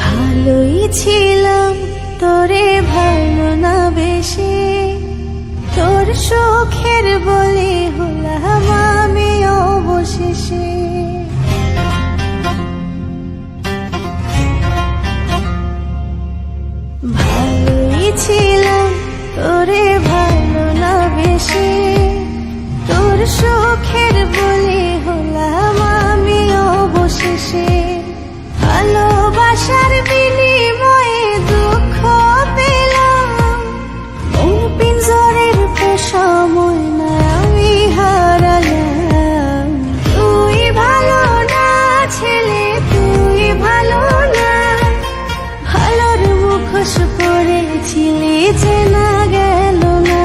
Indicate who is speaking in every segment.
Speaker 1: ভালোই ছিলাম তোরে ভালো না বেশি, তোর সুখের বলি হলাম আমি অবশেষে। ভালোই ছিলাম তোরে ভালো না বেশি, তোর সুখের বলি হলাম আমি অবশেষে। ভালোবাসার বিনিময়ে দুঃখ পেলাম, মন পিঞ্জরের পোষা ময়না আমি হারালাম। তুই ভালো না ছেলে, তুই ভালো না, ভালোর মুখোশ পরেছিলি চেনা গেল না।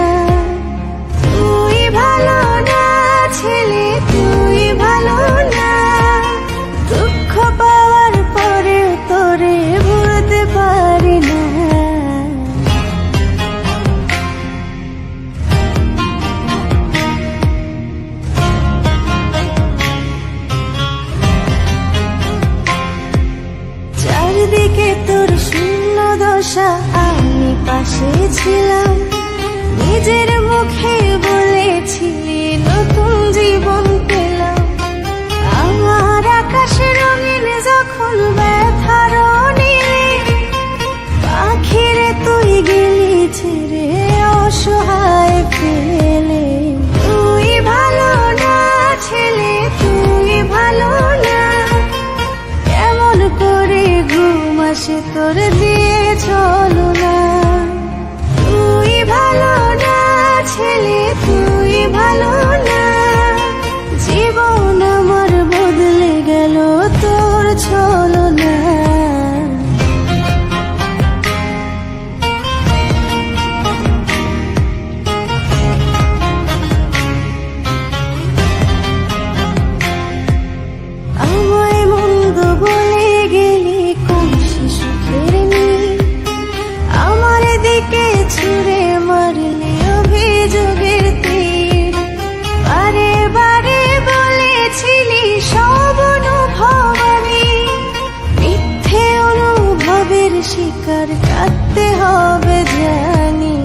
Speaker 1: তুই ভালো না ছেলে, তুই ভালো না, দুঃখ পাওয়ার পরেও তোরে ভুলতে পারি না। চারিদিকে তোর শূন্য দশা, আমি পাশে ছিলাম, নিজের মুখে বলেছিলি নতুন জীবন পেলাম। আমার আকাশ রঙিন যখন ব্যথার নীলে, পাখিরে তুই গেলি ছেড়ে অসহায় ফেলে। তুই ভালো না ছেলে, তুই ভালো না, কেমন করে ঘুম আসে তোর দিয়ে চলো না। তুই ভালো না ছেলে, তুই ভালো না, জীবন আমার বদলে গেল তোর চলো না। আমায় মন্দ বলে গেলি কোন সুখের নীল, আমার দিকে ছুঁড়ে মারলি অভিযোগের তীর। বারে বারে বলেছিলি সব অনুভব আমি, মিথ্যে অনুভবের শিকার কাটতে হবে জানি।